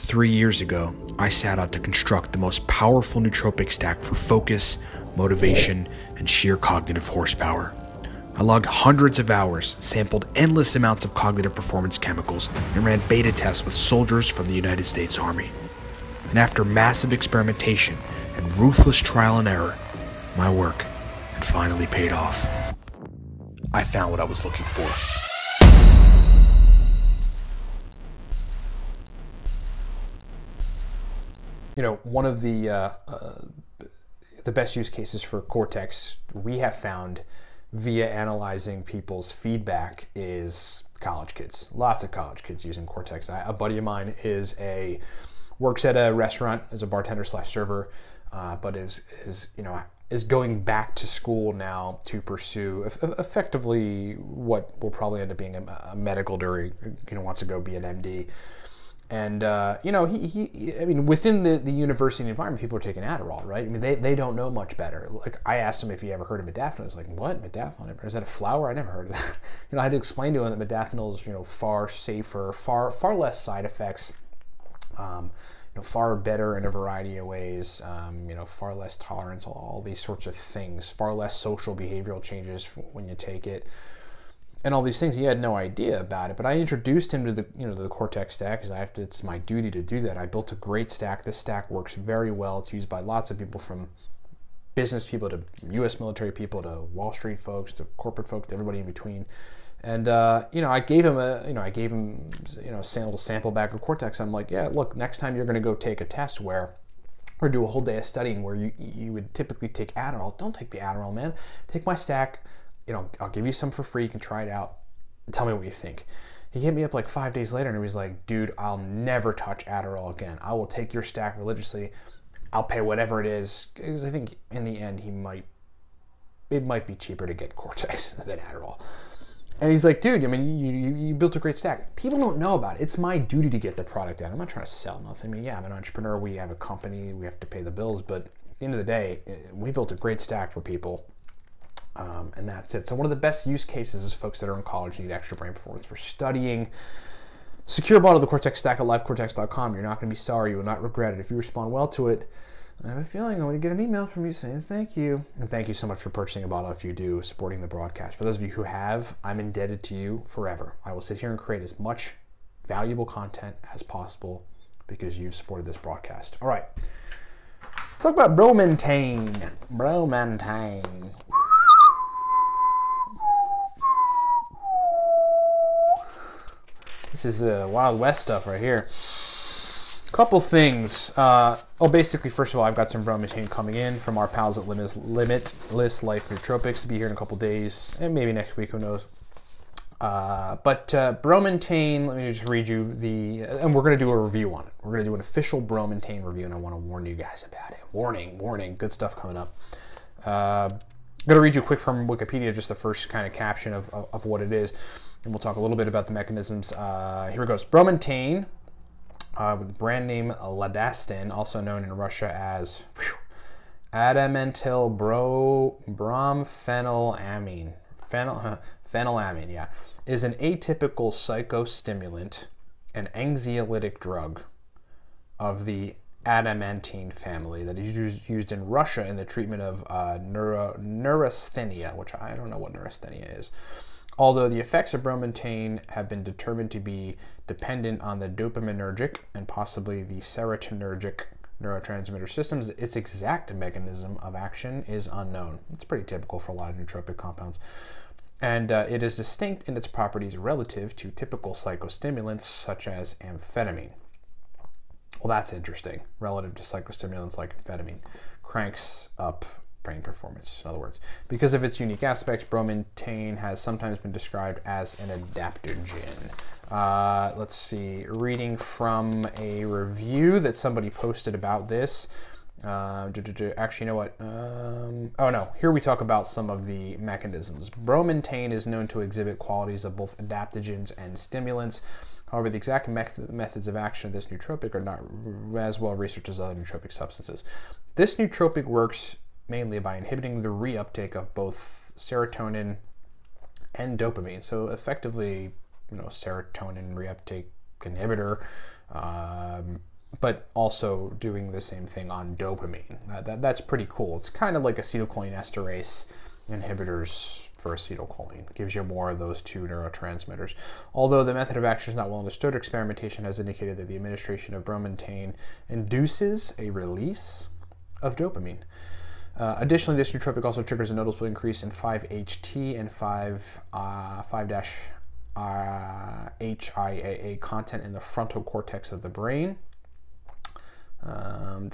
3 years ago, I set out to construct the most powerful nootropic stack for focus, motivation, and sheer cognitive horsepower. I logged hundreds of hours, sampled endless amounts of cognitive performance chemicals, and ran beta tests with soldiers from the United States Army. And after massive experimentation and ruthless trial and error, my work had finally paid off. I found what I was looking for. You know, one of the best use cases for Cortex we have found via analyzing people's feedback is college kids. Lots of college kids using Cortex. A buddy of mine works at a restaurant as a bartender / server, but is going back to school now to pursue effectively what will probably end up being a medical degree. Wants to go be an MD. And, within the university environment, people are taking Adderall, right? I mean, they don't know much better. Like, I asked him if he ever heard of modafinil. I was like, what? Modafinil? Is that a flower? I never heard of that. I had to explain to him that modafinil is, far safer, far less side effects, far better in a variety of ways, far less tolerance, all these sorts of things, far less social behavioral changes when you take it. And all these things, he had no idea about it. But I introduced him to the Cortex stack because it's my duty to do that. I built a great stack. This stack works very well. It's used by lots of people, from business people to U.S. military people to Wall Street folks to corporate folks to everybody in between. And I gave him a little sample bag of Cortex. I'm like, yeah, look, next time you're going to go take a test or do a whole day of studying where you would typically take Adderall, don't take the Adderall, man. Take my stack. I'll give you some for free. You can try it out. Tell me what you think. He hit me up like 5 days later and he was like, dude, I'll never touch Adderall again. I will take your stack religiously. I'll pay whatever it is. Because I think in the end, it might be cheaper to get Cortex than Adderall. And he's like, dude, I mean, you built a great stack. People don't know about it. It's my duty to get the product out. I'm not trying to sell nothing. I mean, yeah, I'm an entrepreneur. We have a company. We have to pay the bills. But at the end of the day, we built a great stack for people. And that's it. So one of the best use cases is folks that are in college need extra brain performance for studying. Secure a bottle of the Cortex stack at livecortex.com. You're not going to be sorry. You will not regret it. If you respond well to it, I have a feeling I'm going to get an email from you saying thank you. And thank you so much for purchasing a bottle if you do, supporting the broadcast. For those of you who have, I'm indebted to you forever. I will sit here and create as much valuable content as possible because you've supported this broadcast. All right. Let's talk about Bromantane. Bromantane. This is Wild West stuff right here. Couple things. Basically, first of all, I've got some Bromantane coming in from our pals at Limitless Life Nootropics to be here in a couple days, and maybe next week, who knows. But Bromantane, let me just read you and we're going to do a review on it. We're going to do an official Bromantane review, and I want to warn you guys about it. Warning, good stuff coming up. I'm going to read you quick from Wikipedia, just the first kind of caption of what it is. And we'll talk a little bit about the mechanisms. Here it goes. Bromantane, with the brand name Ladastin, also known in Russia as adamantyl bromphenolamine. Phenylamine, yeah, is an atypical psychostimulant and anxiolytic drug of the adamantine family that is used in Russia in the treatment of neurasthenia, which I don't know what neurasthenia is. Although the effects of Bromantane have been determined to be dependent on the dopaminergic and possibly the serotonergic neurotransmitter systems, its exact mechanism of action is unknown. It's pretty typical for a lot of nootropic compounds. And it is distinct in its properties relative to typical psychostimulants such as amphetamine. Well, that's interesting. Relative to psychostimulants like amphetamine, cranks up brain performance, in other words. Because of its unique aspects, Bromantane has sometimes been described as an adaptogen. Let's see, reading from a review that somebody posted about this. Actually, you know what? Oh no, here we talk about some of the mechanisms. Bromantane is known to exhibit qualities of both adaptogens and stimulants. However, the exact methods of action of this nootropic are not as well researched as other nootropic substances. This nootropic works mainly by inhibiting the reuptake of both serotonin and dopamine. So effectively, serotonin reuptake inhibitor. but also doing the same thing on dopamine. That's pretty cool. It's kind of like acetylcholinesterase inhibitors for acetylcholine. Gives you more of those two neurotransmitters. Although the method of action is not well understood, experimentation has indicated that the administration of bromantane induces a release of dopamine. Additionally, this nootropic also triggers a noticeable increase in 5-HT and 5-HIAA content in the frontal cortex of the brain. This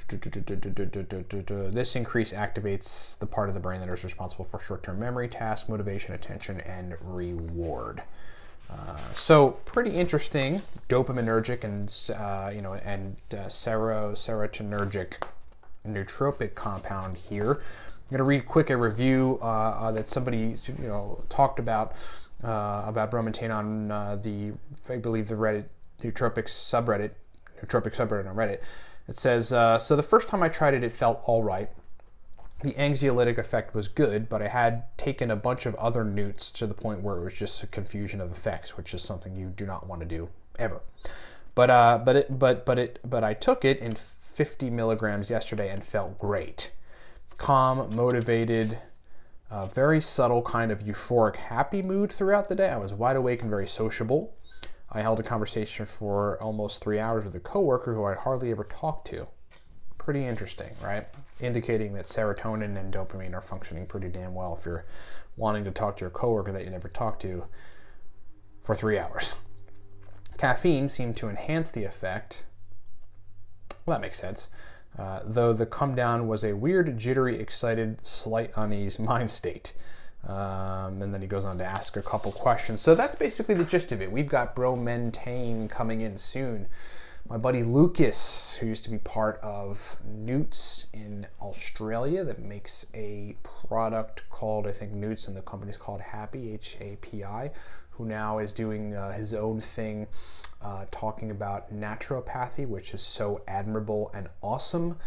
increase activates the part of the brain that is responsible for short-term memory, task, motivation, attention, and reward. So pretty interesting, dopaminergic and serotonergic nootropic compound here. I'm going to read quick a review that somebody talked about bromantane on I believe the Reddit nootropics subreddit on Reddit. It says, so the first time I tried it, it felt all right. The anxiolytic effect was good, but I had taken a bunch of other newts to the point where it was just a confusion of effects, which is something you do not want to do ever. But I took it in 50 milligrams yesterday and felt great. Calm, motivated, very subtle kind of euphoric, happy mood throughout the day. I was wide awake and very sociable. I held a conversation for almost 3 hours with a coworker who I hardly ever talked to. Pretty interesting, right? Indicating that serotonin and dopamine are functioning pretty damn well if you're wanting to talk to your coworker that you never talked to for 3 hours. Caffeine seemed to enhance the effect. Well, that makes sense. Though the come down was a weird, jittery, excited, slight unease mind state. And then he goes on to ask a couple questions. So that's basically the gist of it. We've got Bromantane coming in soon. My buddy Lucas, who used to be part of Newts in Australia, that makes a product called, I think, Newts, and the company's called Happy, H-A-P-I, who now is doing his own thing, talking about naturopathy, which is so admirable and awesome.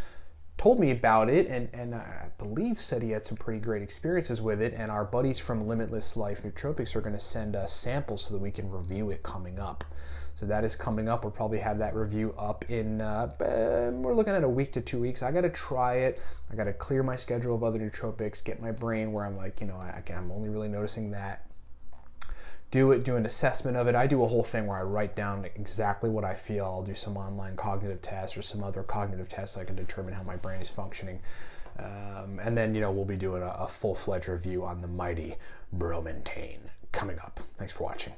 Told me about it, and I believe said he had some pretty great experiences with it, and our buddies from Limitless Life Nootropics are going to send us samples so that we can review it coming up. So that is coming up. We'll probably have that review up in, we're looking at a week to 2 weeks. I got to try it. I got to clear my schedule of other nootropics, get my brain where I'm like, I'm only really noticing that. Do an assessment of it. I do a whole thing where I write down exactly what I feel. I'll do some online cognitive tests or some other cognitive tests so I can determine how my brain is functioning. And then, we'll be doing a full-fledged review on the mighty Bromantane coming up. Thanks for watching.